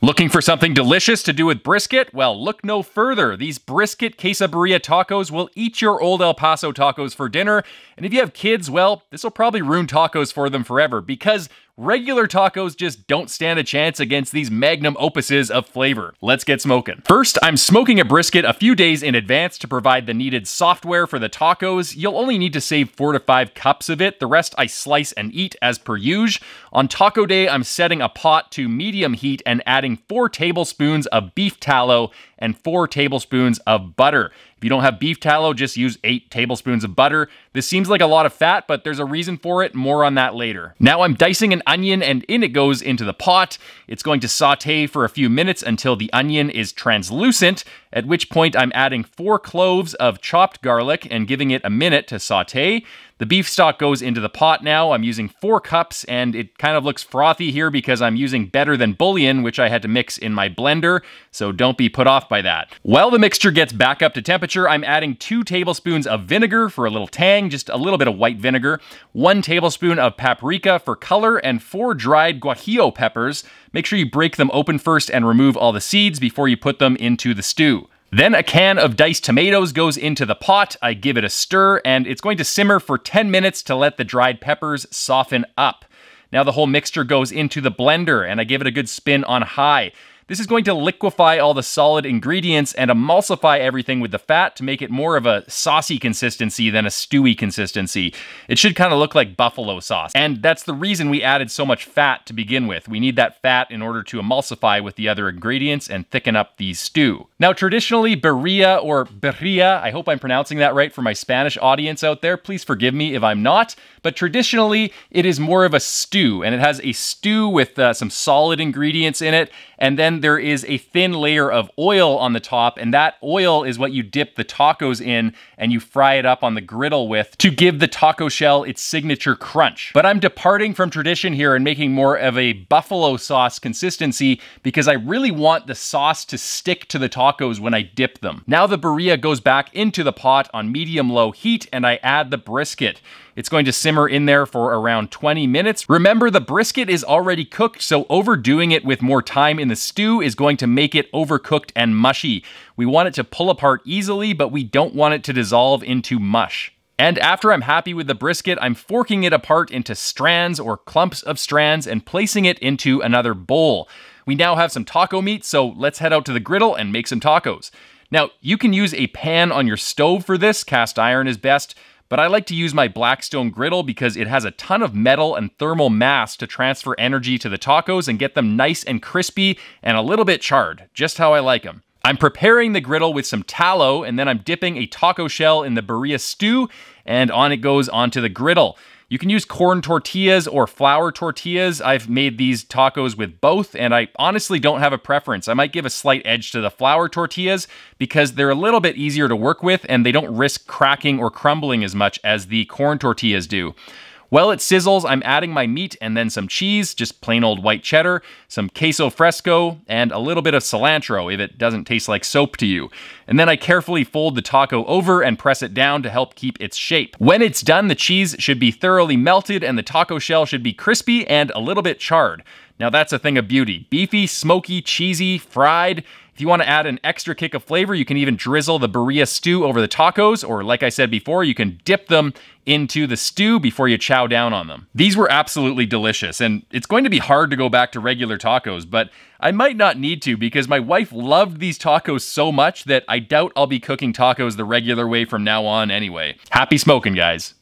Looking for something delicious to do with brisket? Well, look no further. These Brisket Quesabirria Tacos will eat your old El Paso tacos for dinner. And if you have kids, well, this will probably ruin tacos for them forever because regular tacos just don't stand a chance against these magnum opuses of flavor. Let's get smoking. First, I'm smoking a brisket a few days in advance to provide the needed software for the tacos. You'll only need to save 4 to 5 cups of it. The rest I slice and eat as per usual. On taco day, I'm setting a pot to medium heat and adding 4 tablespoons of beef tallow and 4 tablespoons of butter. If you don't have beef tallow, just use 8 tablespoons of butter. This seems like a lot of fat, but there's a reason for it. More on that later. Now I'm dicing an onion and in it goes into the pot. It's going to saute for a few minutes until the onion is translucent, at which point I'm adding 4 cloves of chopped garlic and giving it a minute to saute. The beef stock goes into the pot now. I'm using 4 cups and it kind of looks frothy here because I'm using better than bouillon, which I had to mix in my blender, so don't be put off by that. While the mixture gets back up to temperature, I'm adding 2 tablespoons of vinegar for a little tang, just a little bit of white vinegar, 1 tablespoon of paprika for color, and 4 dried guajillo peppers. Make sure you break them open first and remove all the seeds before you put them into the stew. Then a can of diced tomatoes goes into the pot. I give it a stir, and it's going to simmer for 10 minutes to let the dried peppers soften up. Now the whole mixture goes into the blender, and I give it a good spin on high. This is going to liquefy all the solid ingredients and emulsify everything with the fat to make it more of a saucy consistency than a stewy consistency. It should kind of look like buffalo sauce. And that's the reason we added so much fat to begin with. We need that fat in order to emulsify with the other ingredients and thicken up the stew. Now, traditionally, birria or birria, I hope I'm pronouncing that right for my Spanish audience out there. Please forgive me if I'm not. But traditionally, it is more of a stew, and it has a stew with some solid ingredients in it, and then there is a thin layer of oil on the top, and that oil is what you dip the tacos in and you fry it up on the griddle with to give the taco shell its signature crunch. But I'm departing from tradition here and making more of a buffalo sauce consistency because I really want the sauce to stick to the tacos when I dip them. Now the birria goes back into the pot on medium-low heat, and I add the brisket. It's going to simmer in there for around 20 minutes. Remember, the brisket is already cooked, so overdoing it with more time in the stew is going to make it overcooked and mushy. We want it to pull apart easily, but we don't want it to dissolve into mush. And after I'm happy with the brisket, I'm forking it apart into strands or clumps of strands and placing it into another bowl. We now have some taco meat, so let's head out to the griddle and make some tacos. Now, you can use a pan on your stove for this. Cast iron is best. But I like to use my Blackstone griddle because it has a ton of metal and thermal mass to transfer energy to the tacos and get them nice and crispy and a little bit charred, just how I like them. I'm preparing the griddle with some tallow, and then I'm dipping a taco shell in the birria stew, and on it goes onto the griddle. You can use corn tortillas or flour tortillas. I've made these tacos with both, and I honestly don't have a preference. I might give a slight edge to the flour tortillas because they're a little bit easier to work with, and they don't risk cracking or crumbling as much as the corn tortillas do. While it sizzles, I'm adding my meat and then some cheese, just plain old white cheddar, some queso fresco, and a little bit of cilantro if it doesn't taste like soap to you. And then I carefully fold the taco over and press it down to help keep its shape. When it's done, the cheese should be thoroughly melted and the taco shell should be crispy and a little bit charred. Now that's a thing of beauty. Beefy, smoky, cheesy, fried. If you want to add an extra kick of flavor, you can even drizzle the birria stew over the tacos, or like I said before, you can dip them into the stew before you chow down on them. These were absolutely delicious, and it's going to be hard to go back to regular tacos, but I might not need to because my wife loved these tacos so much that I doubt I'll be cooking tacos the regular way from now on anyway. Happy smoking, guys.